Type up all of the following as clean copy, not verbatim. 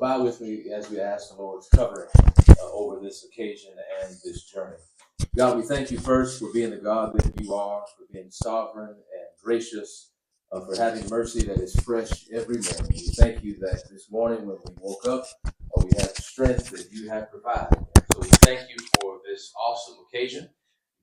Abide with me as we ask the Lord's covering over this occasion and this journey. God, we thank you first for being the God that you are, for being sovereign and gracious, for having mercy that is fresh every morning. We thank you that this morning when we woke up, we have the strength that you have provided. So we thank you for this awesome occasion.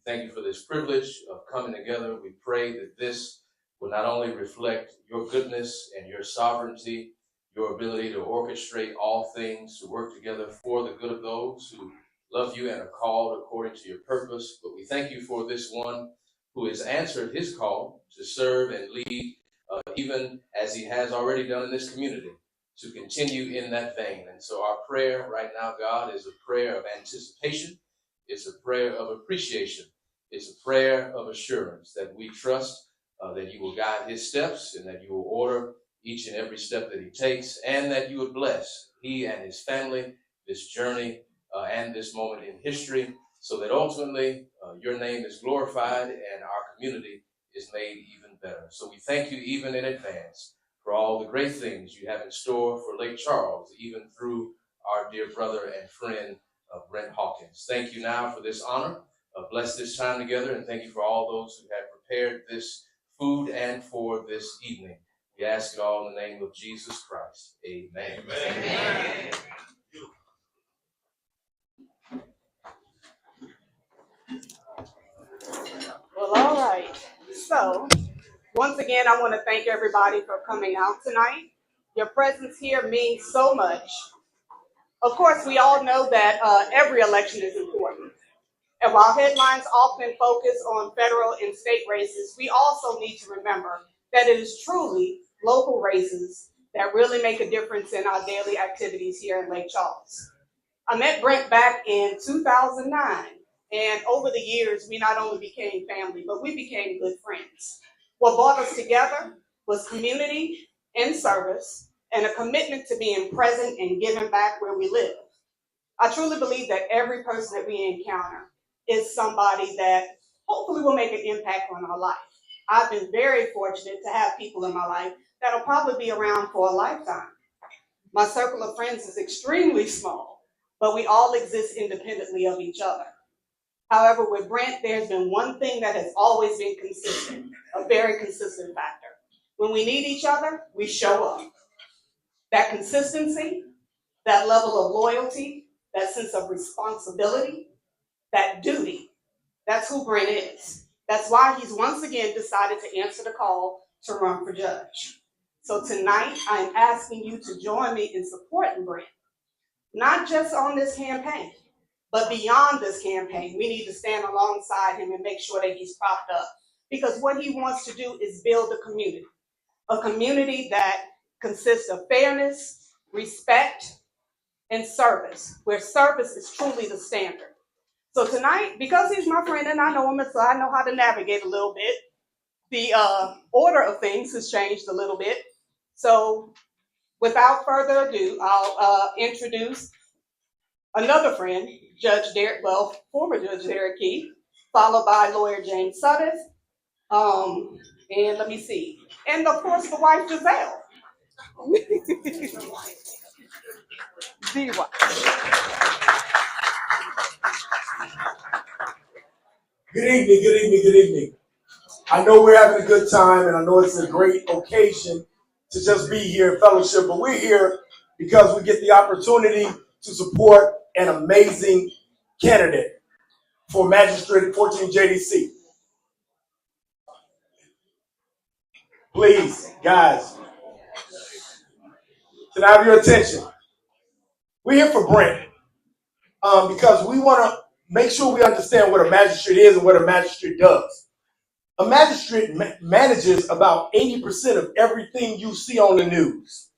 Thank you for this privilege of coming together. We pray that this will not only reflect your goodness and your sovereignty, your ability to orchestrate all things to work together for the good of those who love you and are called according to your purpose. But we thank you for this one who has answered his call to serve and lead, even as he has already done in this community, to continue in that vein. And so our prayer right now, God, is a prayer of anticipation. It's a prayer of appreciation. It's a prayer of assurance that we trust that you will guide his steps and that you will order each and every step that he takes, and that you would bless he and his family, this journey and this moment in history, so that ultimately your name is glorified and our community is made even better. So we thank you even in advance for all the great things you have in store for Lake Charles, even through our dear brother and friend, Brent Hawkins. Thank you now for this honor. Bless this time together, and thank you for all those who have prepared this food and for this evening. We ask it all in the name of Jesus Christ. Amen. Amen. Well, all right. So, once again, I want to thank everybody for coming out tonight. Your presence here means so much. Of course, we all know that every election is important. And while headlines often focus on federal and state races, we also need to remember that it is truly local races that really make a difference in our daily activities here in Lake Charles. I met Brent back in 2009, and over the years, we not only became family, but we became good friends. What brought us together was community and service, and a commitment to being present and giving back where we live. I truly believe that every person that we encounter is somebody that hopefully will make an impact on our life. I've been very fortunate to have people in my life that'll probably be around for a lifetime. My circle of friends is extremely small, but we all exist independently of each other. However, with Brent, there's been one thing that has always been consistent, a very consistent factor. When we need each other, we show up. That consistency, that level of loyalty, that sense of responsibility, that duty, that's who Brent is. That's why he's once again decided to answer the call to run for judge. So tonight, I'm asking you to join me in supporting Brent, not just on this campaign, but beyond this campaign. We need to stand alongside him and make sure that he's propped up, because what he wants to do is build a community that consists of fairness, respect, and service, where service is truly the standard. So tonight, because he's my friend and I know him, so I know how to navigate a little bit, the order of things has changed a little bit. So without further ado, I'll introduce another friend, former Judge Derek Key, followed by lawyer James Suddath, and let me see, and of course the wife Giselle. The wife. Good evening, good evening, good evening. I know we're having a good time, and I know it's a great occasion to just be here in fellowship, but we're here because we get the opportunity to support an amazing candidate for Magistrate 14 JDC. Please, guys, can I have your attention? We're here for Brent because we want to make sure we understand what a magistrate is and what a magistrate does. A magistrate manages about 80% of everything you see on the news.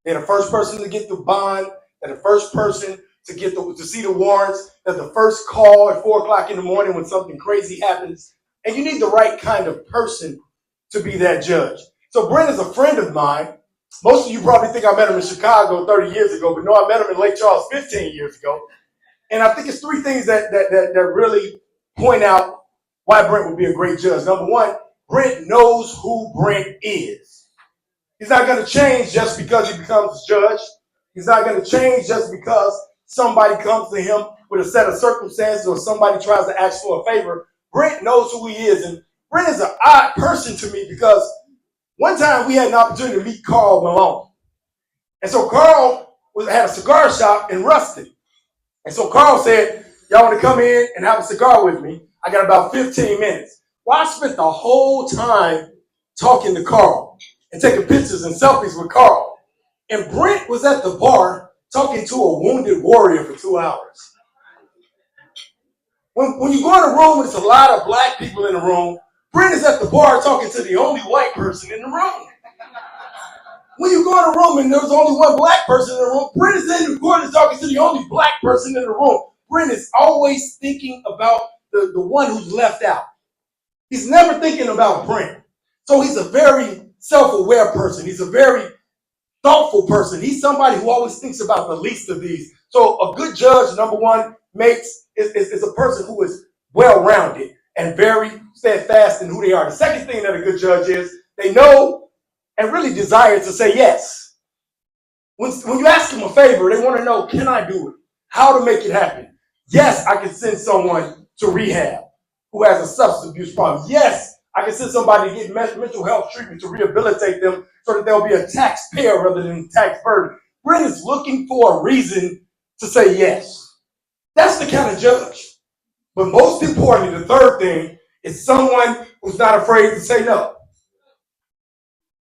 They're the first person to get the bond. They're the first person to get to see the warrants. They're the first call at 4 o'clock in the morning when something crazy happens. And you need the right kind of person to be that judge. So Brent is a friend of mine. Most of you probably think I met him in Chicago 30 years ago, but no, I met him in Lake Charles 15 years ago. And I think it's three things that really point out why Brent would be a great judge. Number one, Brent knows who Brent is. He's not going to change just because he becomes a judge. He's not going to change just because somebody comes to him with a set of circumstances or somebody tries to ask for a favor. Brent knows who he is. And Brent is an odd person to me because one time we had an opportunity to meet Carl Malone. And so Carl had a cigar shop in Ruston. And so Carl said, y'all want to come in and have a cigar with me? I got about 15 minutes. Well, I spent the whole time talking to Carl and taking pictures and selfies with Carl. And Brent was at the bar talking to a wounded warrior for 2 hours. When you go in a room and there's a lot of black people in the room, Brent is at the bar talking to the only white person in the room. When you go in a room and there's only one black person in the room, Brent is in the corner talking to the only black person in the room. Brent is always thinking about the one who's left out. He's never thinking about Brent. So he's a very self-aware person. He's a very thoughtful person. He's somebody who always thinks about the least of these. So a good judge, number one, is a person who is well-rounded and very steadfast in who they are. The second thing that a good judge is, they know and really desire to say yes. When you ask them a favor, they want to know, can I do it? How to make it happen? Yes, I can send someone to rehab who has a substance abuse problem. Yes, I can send somebody to get mental health treatment to rehabilitate them so that they'll be a taxpayer rather than a tax burden. Brent is looking for a reason to say yes. That's the kind of judge. But most importantly, the third thing is someone who's not afraid to say no.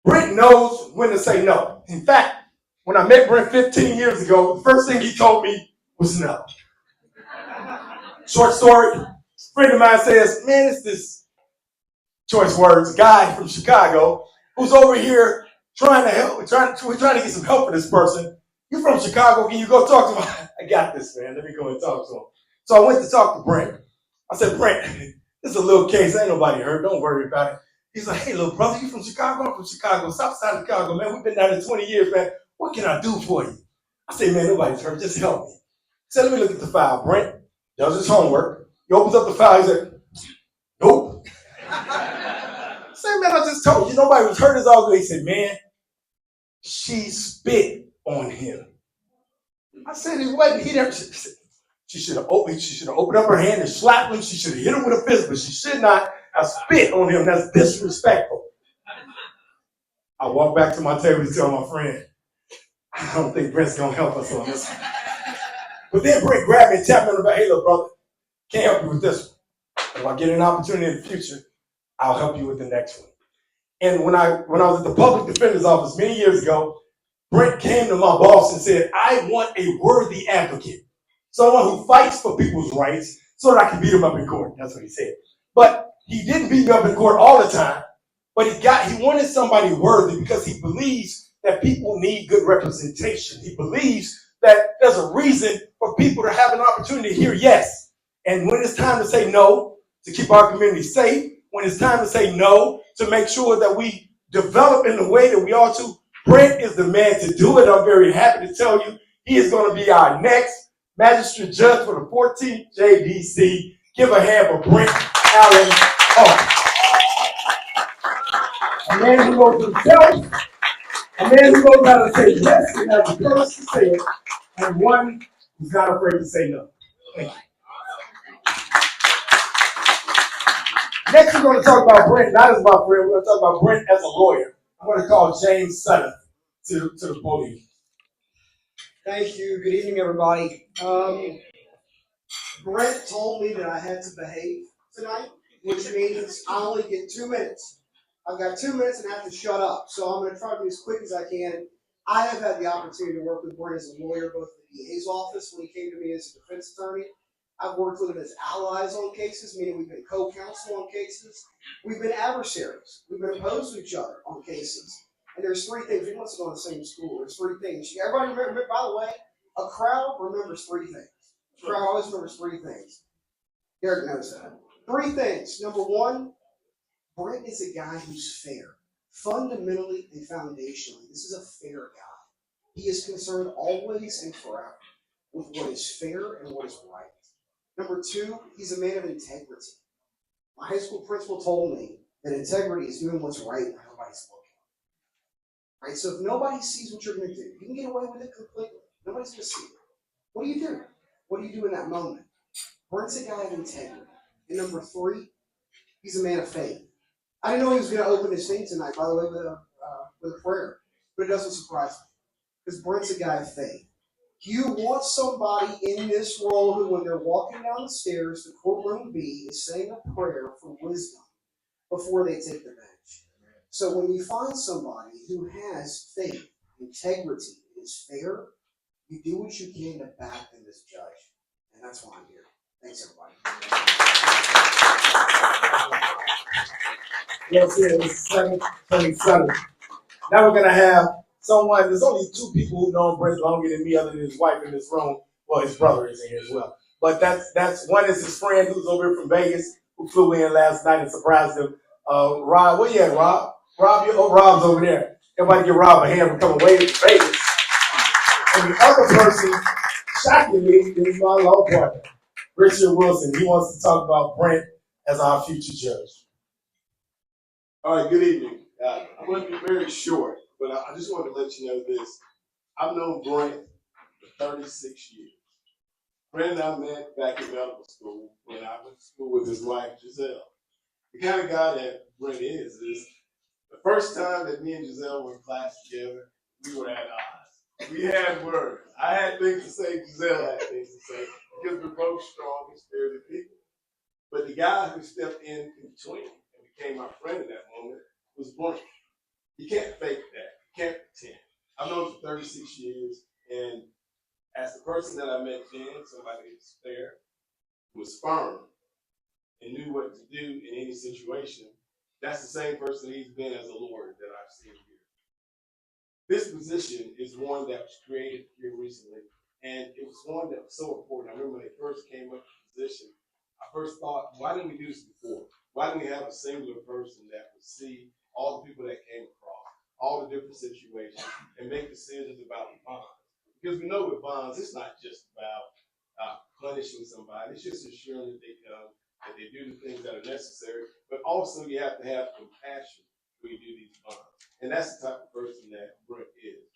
Brent knows when to say no. In fact, when I met Brent 15 years ago, the first thing he told me was no. Short story, a friend of mine says, man, it's this, choice words, guy from Chicago who's over here trying to help, we're trying to get some help for this person. You from Chicago, can you go talk to him? I got this, man. Let me go and talk to him. So I went to talk to Brent. I said, Brent, this is a little case. Ain't nobody hurt. Don't worry about it. He's like, hey, little brother, you from Chicago? I'm from Chicago, south side of Chicago, man. We've been down there 20 years, man. What can I do for you? I said, man, nobody's hurt. Just help me. He said, let me look at the file. Brent does his homework. He opens up the file. He said, nope. I said, man, I just told you nobody was hurt. It's all good. He said, man, she spit on him. I said, it wasn't. He never. She should have opened up her hand and slapped him. She should have hit him with a fist, but she should not have spit on him. That's disrespectful. I walked back to my table to tell my friend, I don't think Brent's gonna help us on this. But then Brent grabbed me and tapped me on the back. Hey, little brother, can't help you with this one. If I get an opportunity in the future, I'll help you with the next one. And when I was at the public defender's office many years ago, Brent came to my boss and said, I want a worthy advocate. Someone who fights for people's rights so that I can beat them up in court. That's what he said. But he didn't beat me up in court all the time. But he wanted somebody worthy because he believes that people need good representation. He believes that there's a reason for people to have an opportunity to hear yes. And when it's time to say no, to keep our community safe, when it's time to say no, to make sure that we develop in the way that we ought to, Brent is the man to do it. I'm very happy to tell you he is going to be our next magistrate judge for the 14th JDC. Give a hand for Brent Allen Hawkins. A man who knows himself, a man who knows how to say yes and has the courage to say it, and one who's not afraid to say no. Thank you. Next, we're going to talk about Brent, not as my friend, we're going to talk about Brent as a lawyer. I'm going to call James Sutton to the podium. Thank you. Good evening, everybody. Brent told me that I had to behave tonight, which means I only get 2 minutes. I've got 2 minutes and I have to shut up. So I'm going to try to be as quick as I can. I have had the opportunity to work with Brent as a lawyer, both in the DA's office when he came to me as a defense attorney. I've worked with him as allies on cases, meaning we've been co-counsel on cases. We've been adversaries. We've been opposed to each other on cases. And there's three things. We must go to the same school. There's three things. Everybody remember, by the way, a crowd remembers three things. A crowd always remembers three things. Derek knows that. Three things. Number one, Brent is a guy who's fair. Fundamentally and foundationally, this is a fair guy. He is concerned always and forever with what is fair and what is right. Number two, he's a man of integrity. My high school principal told me that integrity is doing what's right when nobody's looking. Right? So if nobody sees what you're going to do, you can get away with it completely. Nobody's going to see it. What do you do? What do you do in that moment? Brent's a guy of integrity. And number 3, he's a man of faith. I didn't know he was going to open his thing tonight, by the way, with a prayer. But it doesn't surprise me. Because Brent's a guy of faith. You want somebody in this role who, when they're walking down the stairs to courtroom B, is saying a prayer for wisdom before they take the bench. So when you find somebody who has faith, integrity, and is fair, you do what you can to back them as judge. And that's why I'm here. Thanks, everybody. Yes, it's 7:27. Now we're gonna have someone. There's only 2 people who know Brent longer than me, other than his wife in this room. Well, his brother is in here as well. But that's one is his friend who's over here from Vegas, who flew in last night and surprised him. Rob, where you at, Rob? Rob's over there. Everybody give Rob a hand for coming way to Vegas. And the other person, shockingly, is my law partner, Richard Wilson. He wants to talk about Brent as our future judge. All right, good evening. I'm going to be very short, but I just wanted to let you know this. I've known Brent for 36 years. Brent and I met back in medical school when I went to school with his wife, Giselle. The kind of guy that Brent is the first time that me and Giselle were in class together, we were at odds. We had words. I had things to say, Giselle had things to say, because we're both strong and spirited people. But the guy who stepped in between and became my friend in that moment was Brent. You can't fake that. You can't pretend. I've known him for 36 years, and as the person that I met then, somebody who was fair, who was firm, and knew what to do in any situation, that's the same person he's been as a lawyer that I've seen here. This position is one that was created here recently, and it was one that was so important. I remember when it first came up to the position, I first thought, why didn't we do this before? Why didn't we have a singular person that would see all the people that came across, all the different situations, and make decisions about the bonds? Because we know with bonds, it's not just about punishing somebody. It's just ensuring that they come, that they do the things that are necessary, but also you have to have compassion when you do these bonds. And that's the type of person that Brent is.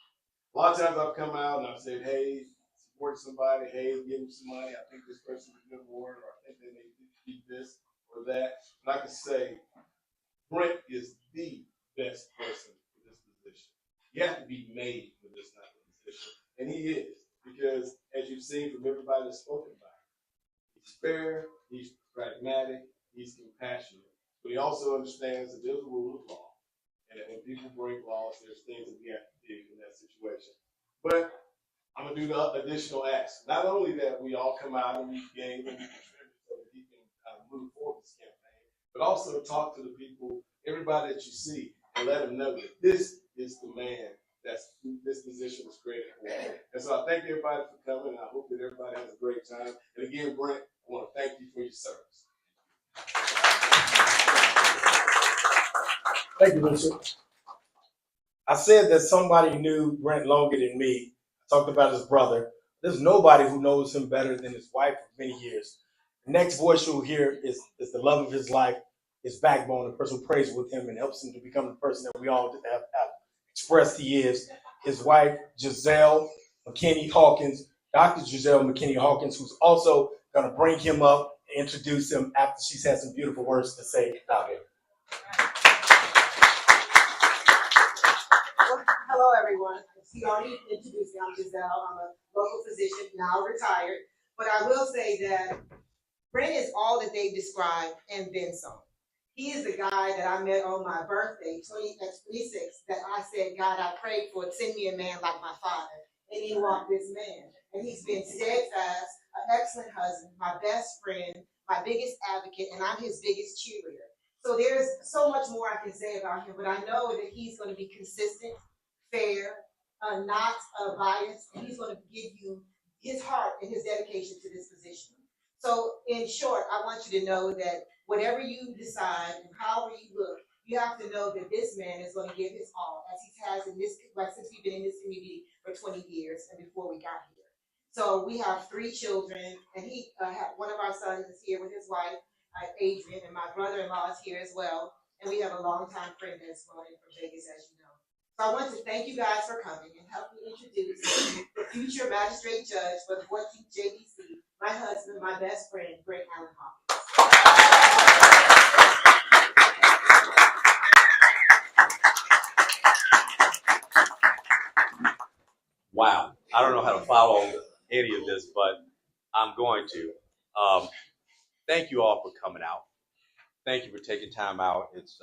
A lot of times I've come out and I've said, hey, support somebody, hey, give them some money, I think this person's a good warrior, or I think they need to do this or that. And I can say, Brent is the best person for this position. You have to be made for this type of position. And he is, because as you've seen from everybody that's spoken about, he's fair, he's pragmatic, he's compassionate, but he also understands that there's a rule of law. And that when people break laws, there's things that we have to do in that situation. But I'm going to do the additional acts. Not only that we all come out and we gave and we contribute so that he can move forward this campaign, but also talk to the people, everybody that you see, and let them know that this is the man that's this position was created for. And so I thank everybody for coming, and I hope that everybody has a great time. And again, Brent, I want to thank you for your service. Thank you, Richard. I said that somebody knew Brent longer than me. I talked about his brother. There's nobody who knows him better than his wife for many years. The next voice you'll hear is the love of his life, his backbone, the person who prays with him and helps him to become the person that we all have expressed he is. His wife, Giselle McKinney Hawkins, Dr. Giselle McKinney Hawkins, who's also going to bring him up and introduce him after she's had some beautiful words to say about him. Hello, everyone. He already introduced me. I'm Giselle. I'm a local physician, now retired. But I will say that Brent is all that they described and then some. He is the guy that I met on my birthday, 26, that I said, God, I prayed for, send me a man like my father. And he walked this man. And he's been steadfast, an excellent husband, my best friend, my biggest advocate, and I'm his biggest cheerleader. So there's so much more I can say about him, but I know that he's going to be consistent, fair, not biased, and he's going to give you his heart and his dedication to this position. So in short, I want you to know that whatever you decide and however you look, you have to know that this man is going to give his all, as he has in this, since we've been in this community for 20 years and before we got here. So we have 3 children, and he one of our sons is here with his wife, Adrian, and my brother-in-law is here as well. And we have a longtime friend that's flown in from Vegas, as you know. So I want to thank you guys for coming and help me introduce the future magistrate judge for the 14th JDC, my husband, my best friend, Brent Hawkins. Wow, I don't know how to follow any of this, but I'm going to. Thank you all for coming out. Thank you for taking time out. It's,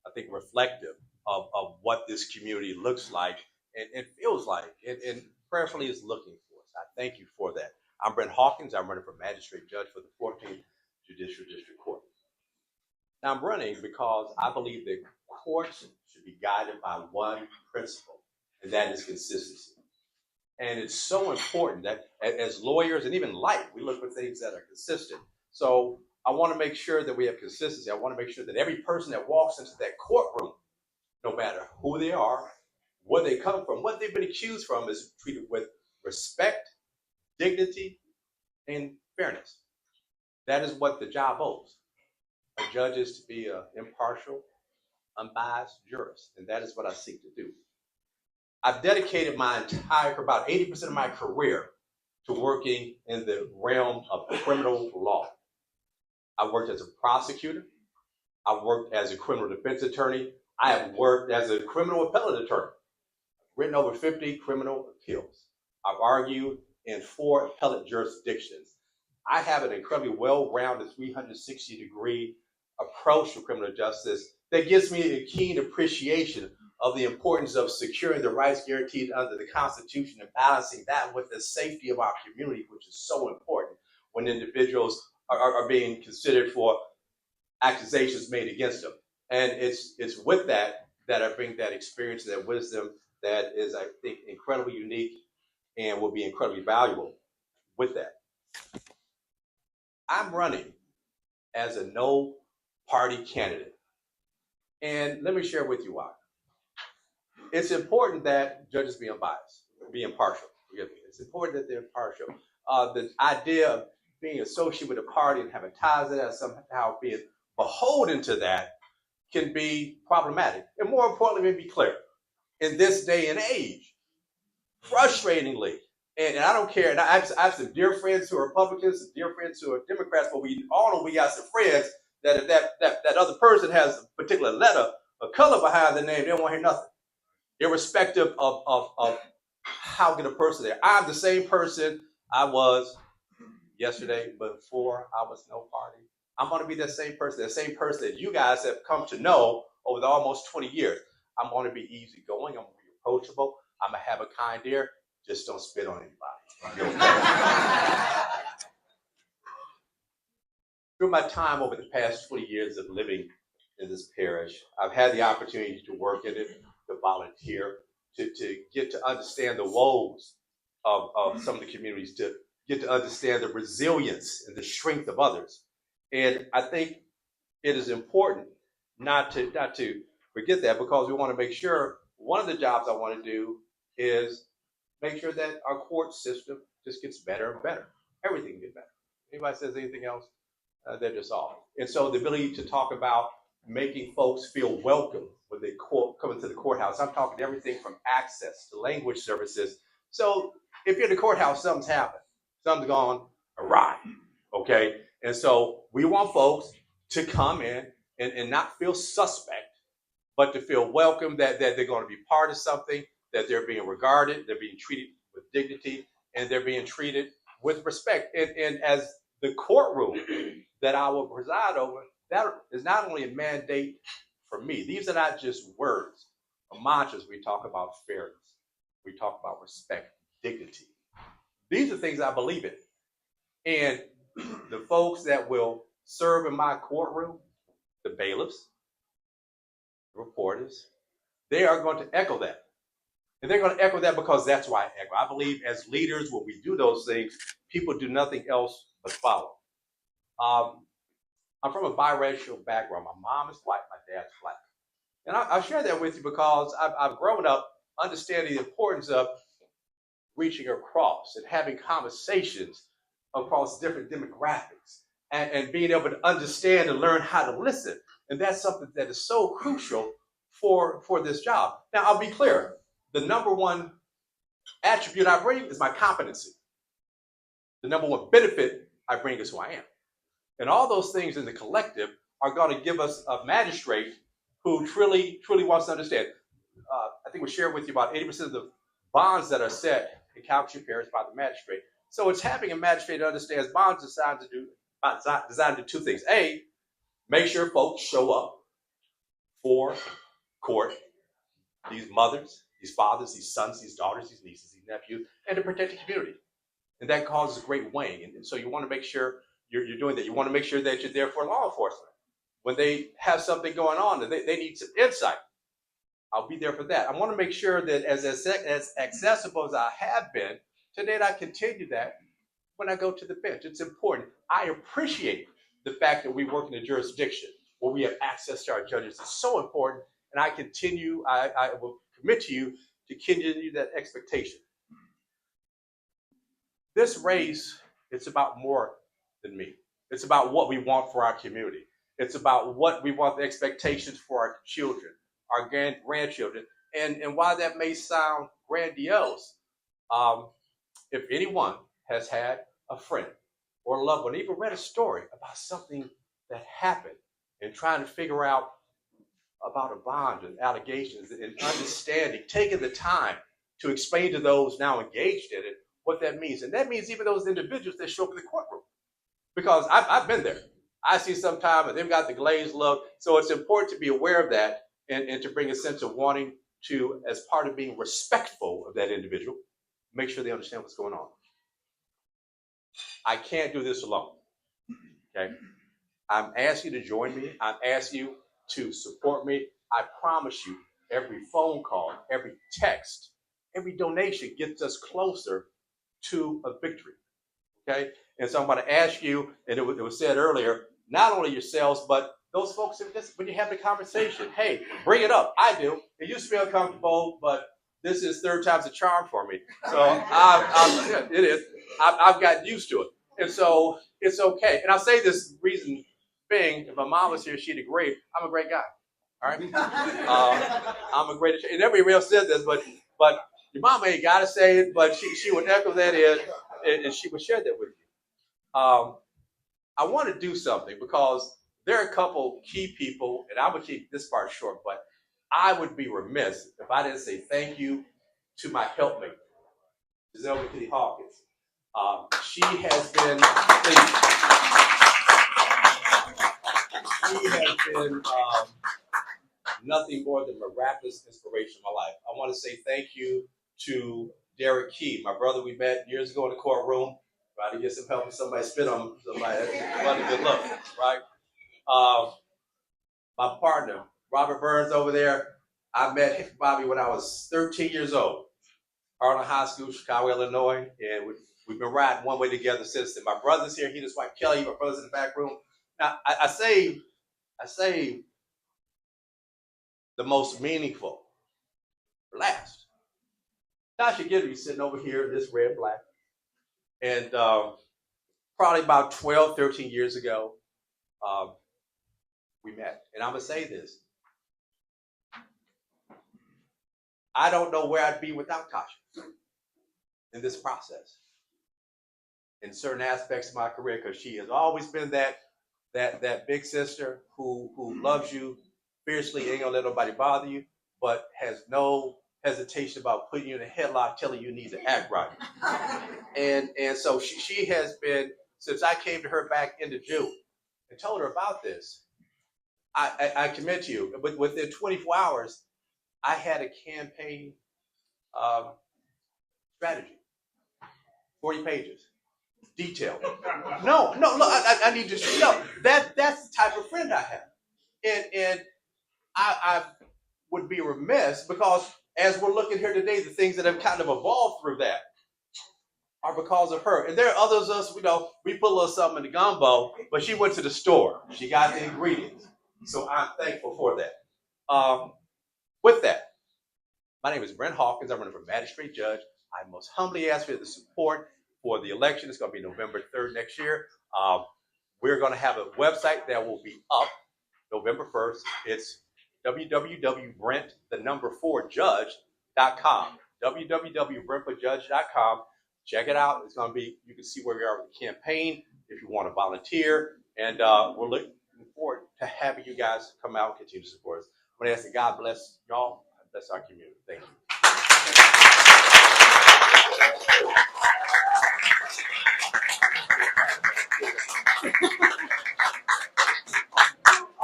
I think, reflective of what this community looks like and feels like, and prayerfully is looking for. So I thank you for that. I'm Brent Hawkins. I'm running for magistrate judge for the 14th Judicial District Court. Now, I'm running because I believe that courts should be guided by one principle, and that is consistency. And it's so important that as lawyers and even life, we look for things that are consistent. So I want to make sure that we have consistency. I want to make sure that every person that walks into that courtroom, no matter who they are, where they come from, what they've been accused from, is treated with respect, dignity, and fairness. That is what the job owes. A judge is to be an impartial, unbiased jurist, and that is what I seek to do. I've dedicated about 80% of my career to working in the realm of criminal law. I worked as a prosecutor. I've worked as a criminal defense attorney. I have worked as a criminal appellate attorney. I've written over 50 criminal appeals. I've argued in 4 appellate jurisdictions. I have an incredibly well-rounded 360-degree approach to criminal justice that gives me a keen appreciation of the importance of securing the rights guaranteed under the Constitution and balancing that with the safety of our community, which is so important when individuals are being considered for accusations made against them. And it's with that I bring that experience, that wisdom that is, I think, incredibly unique and will be incredibly valuable with that. I'm running as a no-party candidate. And let me share with you why. It's important that judges be unbiased, be impartial. Forgive me. It's important that they're impartial. The idea of being associated with a party and having ties to that, somehow being beholden to that, can be problematic. And more importantly, let me be clear. In this day and age, frustratingly, and I don't care, and I have some dear friends who are Republicans, some dear friends who are Democrats, but we all know we got some friends that if that other person has a particular letter or color behind the name, they don't want to hear nothing. Irrespective of how good a person they are. I'm the same person I was yesterday, but before I was no party. I'm going to be that same person that you guys have come to know over the almost 20 years. I'm going to be easygoing. I'm going to be approachable. I'm going to have a kind ear. Just don't spit on anybody. Through my time over the past 20 years of living in this parish, I've had the opportunity to work in it, to volunteer, to get to understand the woes of some of the communities, to get to understand the resilience and the strength of others. And I think it is important not to forget that, because we want to make sure, one of the jobs I want to do is make sure that our court system just gets better and better. Everything gets better. Anybody says anything else, they're just off. And so the ability to talk about making folks feel welcome when they come into the courthouse. I'm talking everything from access to language services. So if you're in the courthouse, something's happened. Something's gone awry, okay? And so we want folks to come in and not feel suspect, but to feel welcome, that they're going to be part of something, that they're being regarded, they're being treated with dignity, and they're being treated with respect. And as the courtroom that I will preside over, that is not only a mandate for me. These are not just words or mantras. We talk about fairness. We talk about respect, dignity. These are things I believe in. And the folks that will serve in my courtroom, the bailiffs, the reporters, they are going to echo that. And they're going to echo that because that's why I echo. I believe as leaders, when we do those things, people do nothing else but follow. I'm from a biracial background. My mom is white, my dad's black. And I'll share that with you because I've grown up understanding the importance of reaching across and having conversations across different demographics and being able to understand and learn how to listen. And that's something that is so crucial for this job. Now, I'll be clear. The number one attribute I bring is my competency. The number one benefit I bring is who I am. And all those things in the collective are going to give us a magistrate who truly wants to understand. I think we shared with you about 80% of the bonds that are set in Calcasieu Parish by the magistrate. So it's having a magistrate that understands bonds designed to do two things. A, make sure folks show up for court, these mothers, these fathers, these sons, these daughters, these nieces, these nephews, and to protect the community. And that causes a great weighing. And so you want to make sure you're doing that. You want to make sure that you're there for law enforcement. When they have something going on and they need some insight, I'll be there for that. I want to make sure that as accessible as I have been, today I continue that when I go to the bench. It's important. I appreciate the fact that we work in a jurisdiction where we have access to our judges. It's so important. And I will commit to you to continue that expectation. This race, it's about more than me. It's about what we want for our community. It's about what we want the expectations for our children, our grandchildren. And while that may sound grandiose, if anyone has had a friend or a loved one, even read a story about something that happened and trying to figure out about a bond and allegations and understanding, taking the time to explain to those now engaged in it what that means. And that means even those individuals that show up in the courtroom. Because I've been there. I see sometimes and they've got the glazed look. So it's important to be aware of that and to bring a sense of wanting to, as part of being respectful of that individual, make sure they understand what's going on. I can't do this alone. Okay? I'm asking you to join me. I'm asking you to support me. I promise you, every phone call, every text, every donation gets us closer to a victory. Okay? And so I'm going to ask you, and it was said earlier, not only yourselves, but those folks, when you have the conversation, hey, bring it up. I do. It used to be uncomfortable, but this is third time's a charm for me. So it is. I've gotten used to it. And so it's okay. And I'll say this reason being, if my mom was here, she'd agree, I'm a great guy. All right? I'm a great, and everybody else said this, but your mama ain't got to say it, but she would echo that in, and she would share that with you. I want to do something because there are a couple key people, and I would keep this part short, but I would be remiss if I didn't say thank you to my helpmate, Brent Hawkins. She has been nothing more than miraculous inspiration in my life. I want to say thank you to Derek Key, my brother we met years ago in the courtroom, trying to get some help with somebody spit on somebody. That's not a good look, right? My partner, Robert Burns over there, I met Bobby when I was 13 years old. Arnold High School, Chicago, Illinois, and we've been riding one way together since then. My brother's here, he and his wife Kelly, my brother's in the back room. Now, I say the most meaningful last. Tasha Gidry sitting over here in this red and black. And probably about 12, 13 years ago, we met. And I'm going to say this. I don't know where I'd be without Tasha in this process. In certain aspects of my career, because she has always been that big sister who loves you fiercely, ain't gonna let nobody bother you, but has no hesitation about putting you in a headlock, telling you need to act right. And so she has been, since I came to her back into June and told her about this, I commit to you, but within 24 hours, I had a campaign strategy, 40 pages, detailed. No, I need to show. That's the type of friend I have. And I would be remiss because as we're looking here today, the things that have kind of evolved through that are because of her. And there are others of us, we put a little something in the gumbo, but she went to the store. She got the ingredients. So I'm thankful for that. With that, my name is Brent Hawkins. I'm running for magistrate judge. I most humbly ask for the support for the election. It's going to be November 3rd next year. We're going to have a website that will be up November 1st. It's www.brent4judge.com. www.brent4judge.com. Check it out. It's going to be, you can see where we are with the campaign if you want to volunteer. And we're looking forward to having you guys come out and continue to support us. I'm going to ask that God bless y'all and bless our community. Thank you.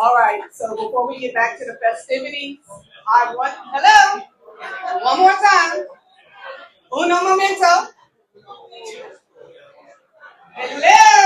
All right, so before we get back to the festivities, hello, one more time. Uno momento. Hello.